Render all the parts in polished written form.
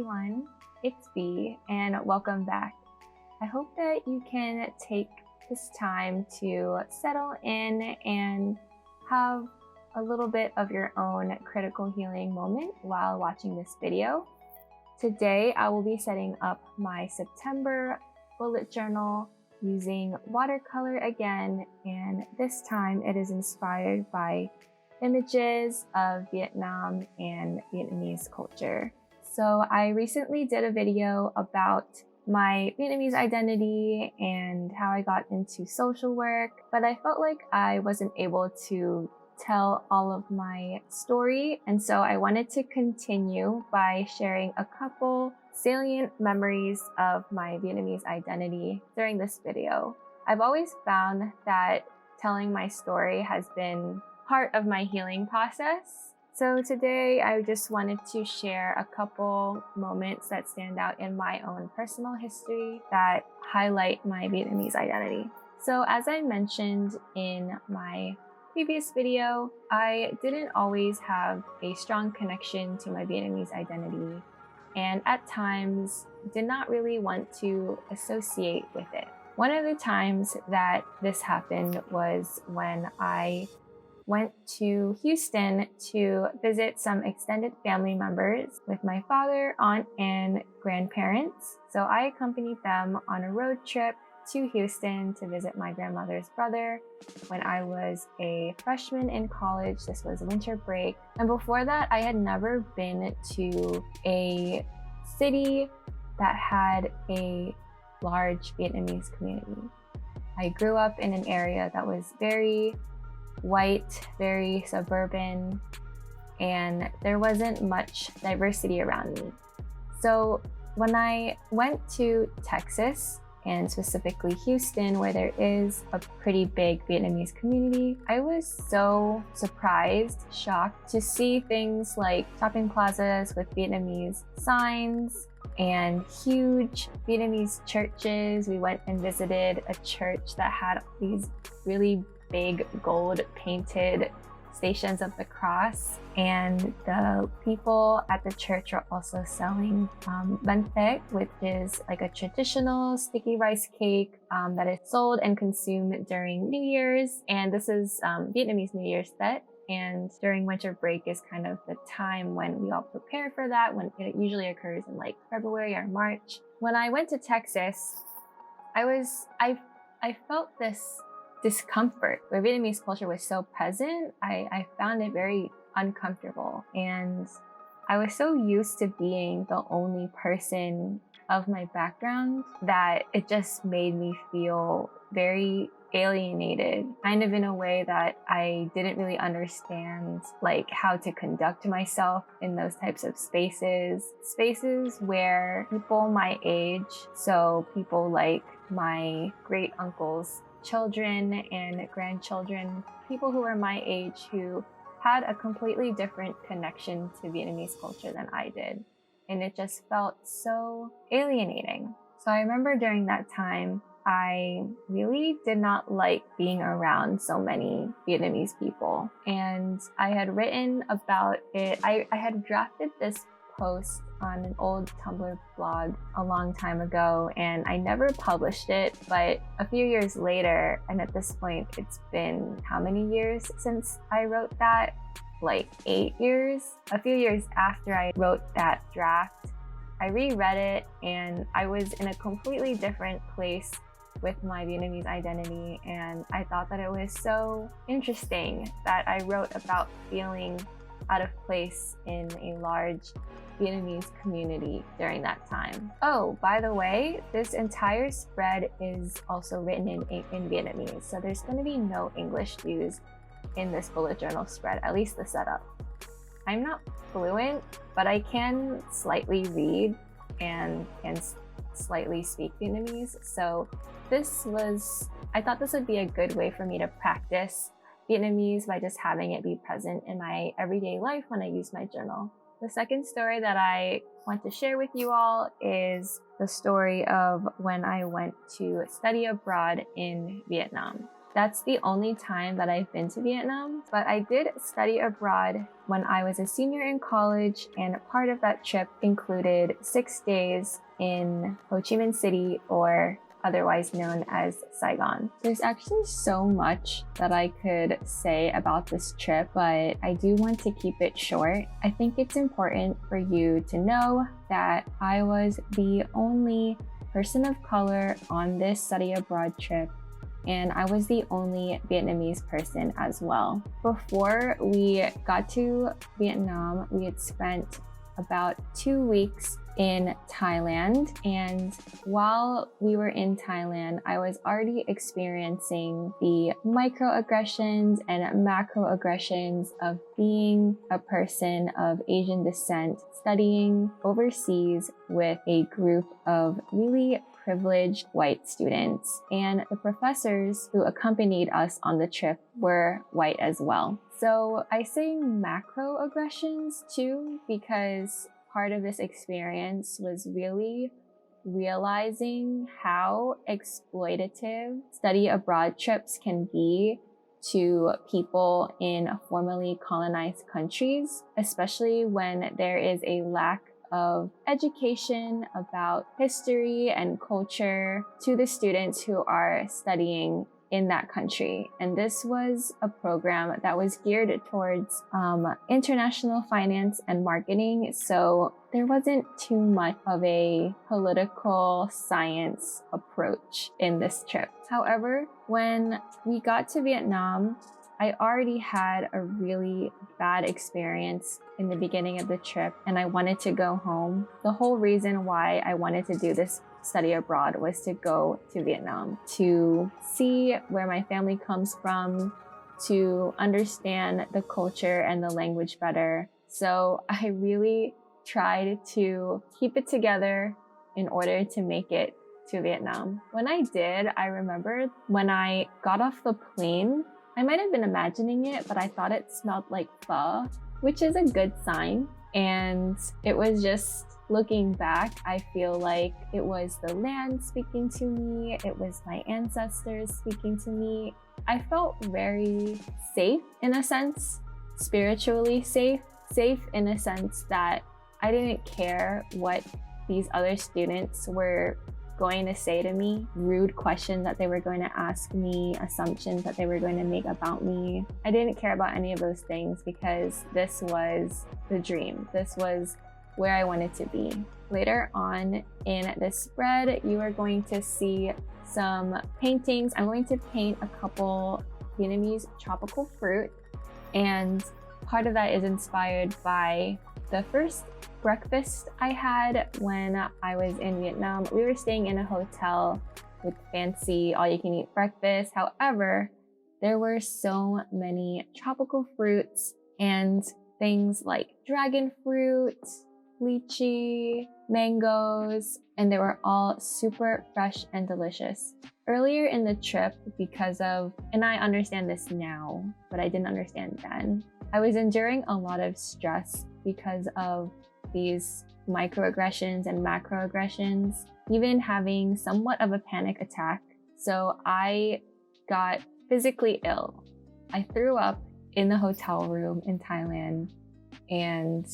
everyone, it's V and welcome back. I hope that you can take this time to settle in and have a little bit of your own critical healing moment while watching this video. Today, I will be setting up my September bullet journal using watercolor again, and this time it is inspired by images of Vietnam and Vietnamese culture. So I recently did a video about my Vietnamese identity and how I got into social work, but I felt like I wasn't able to tell all of my story, and so I wanted to continue by sharing a couple salient memories of my Vietnamese identity during this video. I've always found that telling my story has been part of my healing process. So today I just wanted to share a couple moments that stand out in my own personal history that highlight my Vietnamese identity. So as I mentioned in my previous video, I didn't always have a strong connection to my Vietnamese identity, and at times did not really want to associate with it. One of the times that this happened was when I went to Houston to visit some extended family members with my father, aunt, and grandparents. So I accompanied them on a road trip to Houston to visit my grandmother's brother when I was a freshman in college. This was winter break. And before that, I had never been to a city that had a large Vietnamese community. I grew up in an area that was very white, very suburban, and there wasn't much diversity around me. So when I went to Texas, and specifically Houston, where there is a pretty big Vietnamese community, I was so surprised, shocked to see things like shopping plazas with Vietnamese signs and huge Vietnamese churches. We went and visited a church that had these really big gold painted Stations of the Cross, and the people at the church are also selling bánh tét, which is like a traditional sticky rice cake that is sold and consumed during New Year's. And this is Vietnamese New Year's Tết, and during winter break is kind of the time when we all prepare for that, when it usually occurs in like February or March. When I went to Texas, I felt this discomfort where Vietnamese culture was so present. I found it very uncomfortable, and I was so used to being the only person of my background that it just made me feel very alienated, kind of in a way that I didn't really understand like how to conduct myself in those types of spaces where people my age, so people like my great uncles, children and grandchildren, people who were my age who had a completely different connection to Vietnamese culture than I did. And it just felt so alienating. So I remember during that time, I really did not like being around so many Vietnamese people. And I had written about it. I had drafted this post on an old Tumblr blog a long time ago, and I never published it, but a few years later, and at this point it's been how many years since I wrote that? Like 8 years. A few years after I wrote that draft, I reread it, and I was in a completely different place with my Vietnamese identity, and I thought that it was so interesting that I wrote about feeling out of place in a large Vietnamese community during that time. Oh, by the way, this entire spread is also written in Vietnamese, so there's going to be no English used in this bullet journal spread, at least the setup. I'm not fluent, but I can slightly read and slightly speak Vietnamese, so I thought this would be a good way for me to practice Vietnamese by just having it be present in my everyday life when I use my journal. The second story that I want to share with you all is the story of when I went to study abroad in Vietnam. That's the only time that I've been to Vietnam, but I did study abroad when I was a senior in college, and part of that trip included 6 days in Ho Chi Minh City, or otherwise known as Saigon. There's actually so much that I could say about this trip, but I do want to keep it short. I think it's important for you to know that I was the only person of color on this study abroad trip, and I was the only Vietnamese person as well. Before we got to Vietnam, we had spent about 2 weeks in Thailand, and while we were in Thailand, I was already experiencing the microaggressions and macroaggressions of being a person of Asian descent studying overseas with a group of really privileged white students, and the professors who accompanied us on the trip were white as well. So I say macroaggressions too, because part of this experience was really realizing how exploitative study abroad trips can be to people in formerly colonized countries, especially when there is a lack of education about history and culture to the students who are studying in that country. And this was a program that was geared towards international finance and marketing, so there wasn't too much of a political science approach in this trip. However, when we got to Vietnam, I already had a really bad experience in the beginning of the trip, and I wanted to go home. The whole reason why I wanted to do this study abroad was to go to Vietnam, to see where my family comes from, to understand the culture and the language better. So I really tried to keep it together in order to make it to Vietnam. When I did, I remember when I got off the plane, I might have been imagining it, but I thought it smelled like pho, which is a good sign. And it was just, looking back, I feel like it was the land speaking to me. It was my ancestors speaking to me. I felt very safe in a sense, spiritually safe in a sense that I didn't care what these other students were going to say to me, rude questions that they were going to ask me, assumptions that they were going to make about me. I didn't care about any of those things because this was the dream. This was where I wanted to be. Later on in this spread, you are going to see some paintings. I'm going to paint a couple Vietnamese tropical fruit, and part of that is inspired by the first breakfast I had when I was in Vietnam. We were staying in a hotel with fancy all-you-can-eat breakfast. However, there were so many tropical fruits and things like dragon fruit, lychee, mangoes, and they were all super fresh and delicious. Earlier in the trip, because of, and I understand this now, but I didn't understand then, I was enduring a lot of stress because of these microaggressions and macroaggressions, even having somewhat of a panic attack. So I got physically ill. I threw up in the hotel room in Thailand, and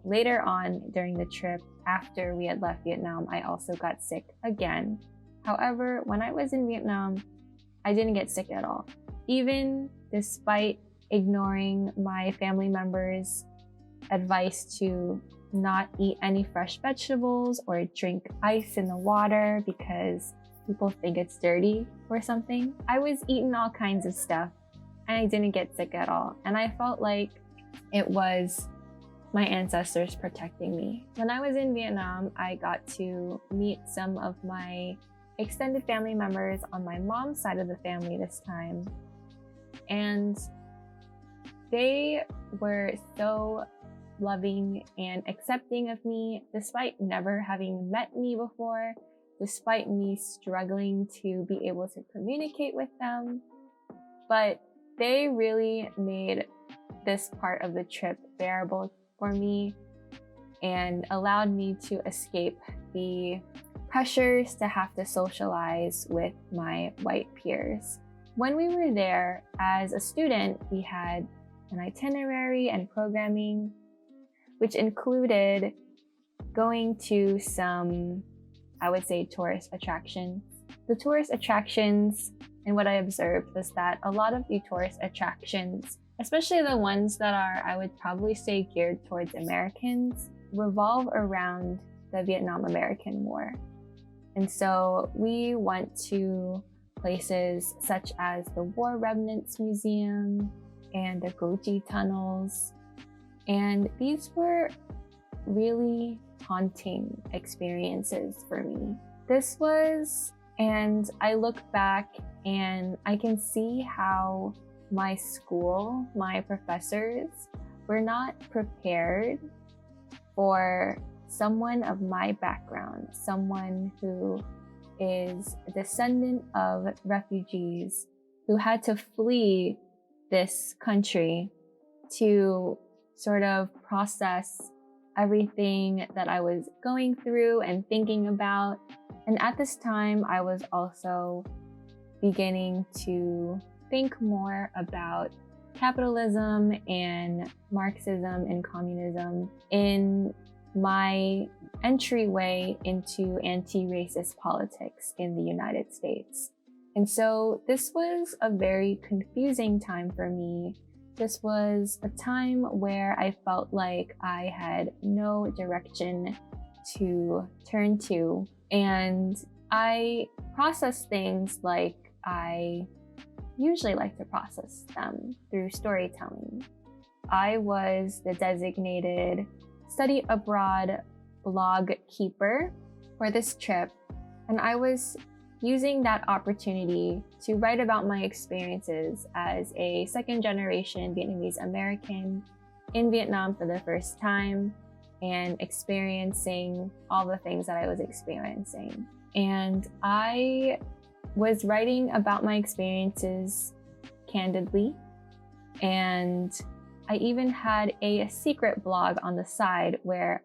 later on during the trip, after we had left Vietnam, I also got sick again. However, when I was in Vietnam, I didn't get sick at all. Even despite ignoring my family members' advice to not eat any fresh vegetables or drink ice in the water because people think it's dirty or something, I was eating all kinds of stuff and I didn't get sick at all. And I felt like it was my ancestors protecting me. When I was in Vietnam, I got to meet some of my extended family members on my mom's side of the family this time. And they were so loving and accepting of me, despite never having met me before, despite me struggling to be able to communicate with them. But they really made this part of the trip bearable for me and allowed me to escape the pressures to have to socialize with my white peers. when we were there as a student, we had an itinerary and programming, which included going to some, I would say, tourist attractions. The tourist attractions, and what I observed was that a lot of the tourist attractions, especially the ones that are, I would probably say, geared towards Americans, revolve around the Vietnam-American War. And so we went to places such as the War Remnants Museum and the Goji tunnels. And these were really haunting experiences for me. And I look back and I can see how my school, my professors were not prepared for someone of my background, someone who is a descendant of refugees who had to flee this country to sort of process everything that I was going through and thinking about. And at this time, I was also beginning to think more about capitalism and Marxism and communism in my entryway into anti-racist politics in the United States. And so this was a very confusing time for me. This was a time where I felt like I had no direction to turn to. And I processed things like I usually like to process them through storytelling. I was the designated study abroad blog keeper for this trip, and I was using that opportunity to write about my experiences as a second generation Vietnamese American in Vietnam for the first time and experiencing all the things that I was experiencing. And I was writing about my experiences candidly, and I even had a secret blog on the side where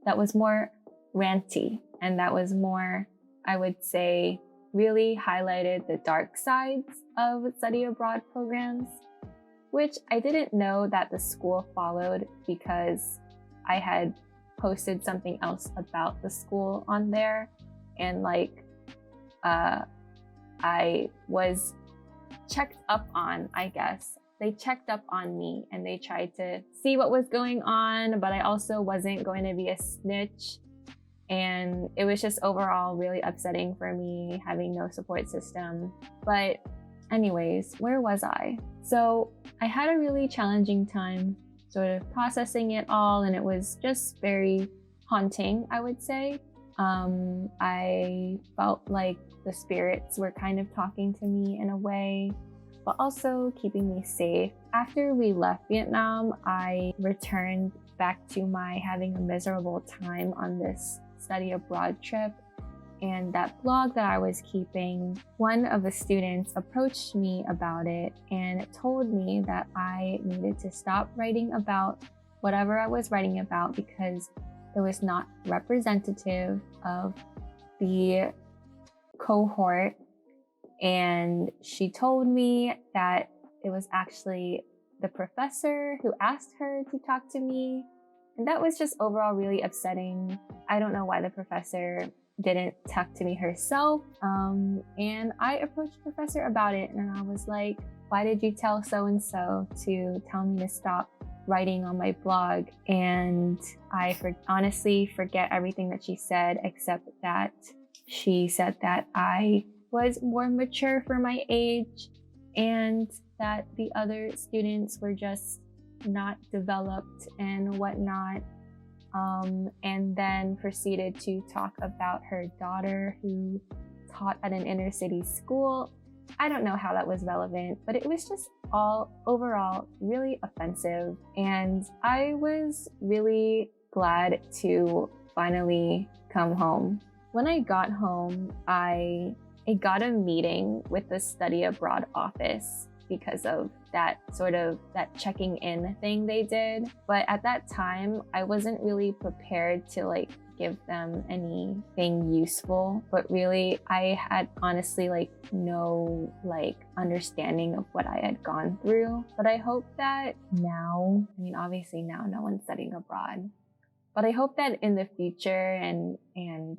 that was more ranty, and that was more, I would say, really highlighted the dark sides of study abroad programs, which I didn't know that the school followed because I had posted something else about the school on there. And I was checked up on, I guess. They checked up on me and they tried to see what was going on, but I also wasn't going to be a snitch. And it was just overall really upsetting for me having no support system. But anyways, where was I? So I had a really challenging time sort of processing it all, and it was just very haunting, I would say. I felt like the spirits were kind of talking to me in a way, but also keeping me safe. After we left Vietnam, I returned back to my having a miserable time on this study abroad trip. And that blog that I was keeping, one of the students approached me about it and told me that I needed to stop writing about whatever I was writing about because it was not representative of the cohort. And she told me that it was actually the professor who asked her to talk to me. And that was just overall really upsetting. I don't know why the professor didn't talk to me herself. And I approached the professor about it, and I was like, why did you tell so-and-so to tell me to stop writing on my blog? And I honestly forget everything that she said, except that she said that I was more mature for my age and that the other students were just not developed and whatnot. And then proceeded to talk about her daughter who taught at an inner city school. I don't know how that was relevant, but it was just all overall really offensive. And I was really glad to finally come home. When I got home, I got a meeting with the study abroad office because of that checking in thing they did. But at that time, I wasn't really prepared to give them anything useful, but really I had honestly no understanding of what I had gone through. But I hope that now, obviously now no one's studying abroad, but I hope that in the future and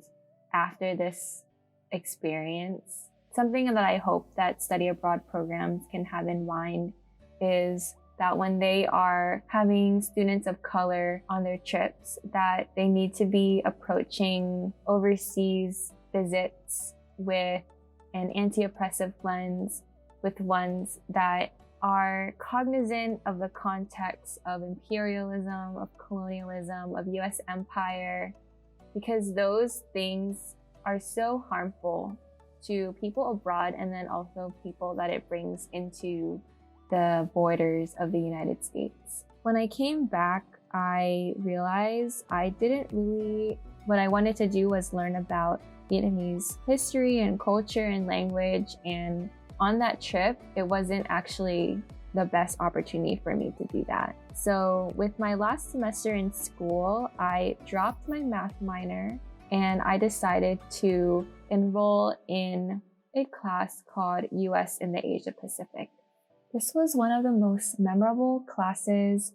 after this experience, something that I hope that study abroad programs can have in mind is that when they are having students of color on their trips, that they need to be approaching overseas visits with an anti-oppressive lens, with ones that are cognizant of the context of imperialism, of colonialism, of US empire, because those things are so harmful to people abroad and then also people that it brings into the borders of the United States. When I came back, I realized what I wanted to do was learn about Vietnamese history and culture and language, and on that trip, it wasn't actually the best opportunity for me to do that. So with my last semester in school, I dropped my math minor and I decided to enroll in a class called US in the Asia Pacific. This was one of the most memorable classes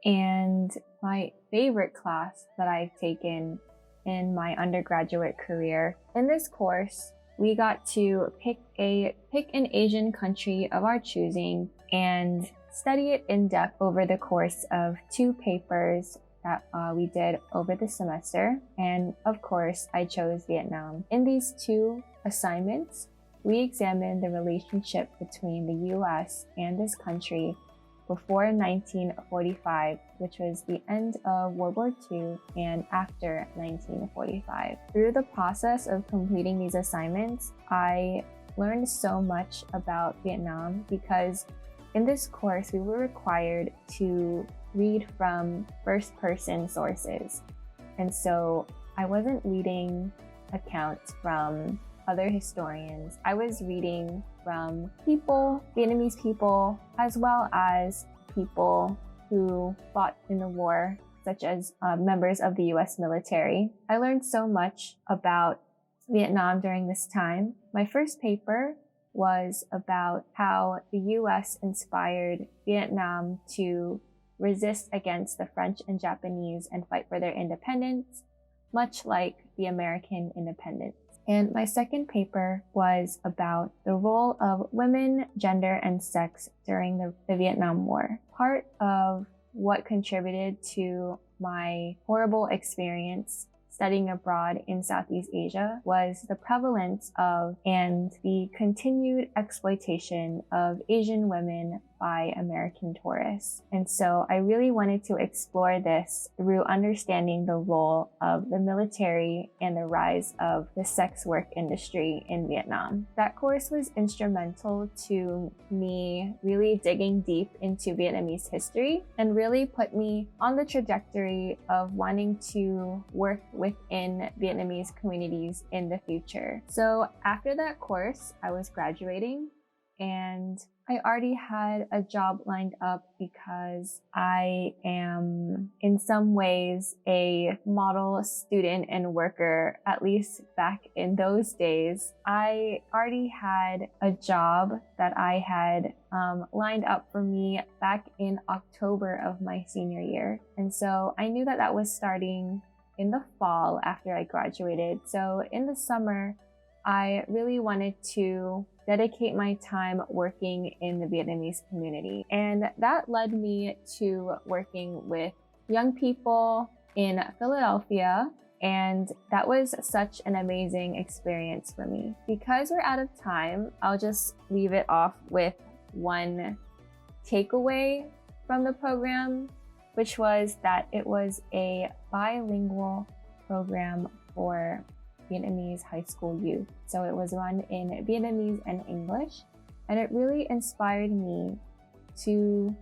and my favorite class that I've taken in my undergraduate career. In this course, we got to pick an Asian country of our choosing and study it in depth over the course of 2 papers that we did over the semester. And of course, I chose Vietnam. In these 2 assignments, we examined the relationship between the US and this country before 1945, which was the end of World War II, and after 1945. Through the process of completing these assignments, I learned so much about Vietnam because in this course, we were required to read from first-person sources. And so I wasn't reading accounts from other historians. I was reading from Vietnamese people, as well as people who fought in the war, such as members of the US military. I learned so much about Vietnam during this time. My first paper was about how the US inspired Vietnam to resist against the French and Japanese and fight for their independence, much like the American independence. And my second paper was about the role of women, gender, and sex during the Vietnam War. Part of what contributed to my horrible experience studying abroad in Southeast Asia was the prevalence of and the continued exploitation of Asian women by American tourists. And so I really wanted to explore this through understanding the role of the military and the rise of the sex work industry in Vietnam. That course was instrumental to me really digging deep into Vietnamese history and really put me on the trajectory of wanting to work within Vietnamese communities in the future. So after that course, I was graduating and I already had a job lined up because I am in some ways a model student and worker, at least back in those days. I already had a job that I had lined up for me back in October of my senior year. And so I knew that that was starting in the fall after I graduated. So in the summer, I really wanted to dedicate my time working in the Vietnamese community. And that led me to working with young people in Philadelphia. And that was such an amazing experience for me. Because we're out of time, I'll just leave it off with one takeaway from the program, which was that it was a bilingual program for Vietnamese high school youth. So it was run in Vietnamese and English, and it really inspired me to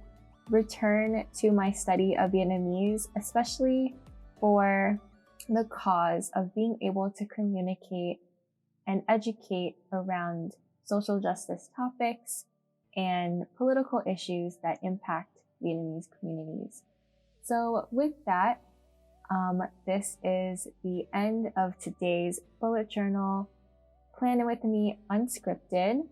return to my study of Vietnamese, especially for the cause of being able to communicate and educate around social justice topics and political issues that impact Vietnamese communities. So with that, This is the end of today's bullet journal. Plan it with me unscripted.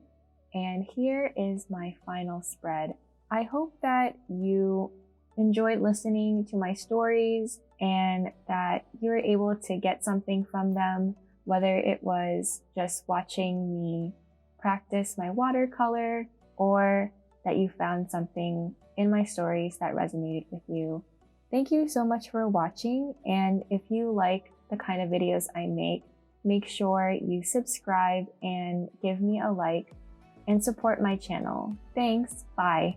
And here is my final spread. I hope that you enjoyed listening to my stories and that you were able to get something from them, whether it was just watching me practice my watercolor or that you found something in my stories that resonated with you. Thank you so much for watching, and if you like the kind of videos I make sure you subscribe and give me a like and support my channel. Thanks, bye.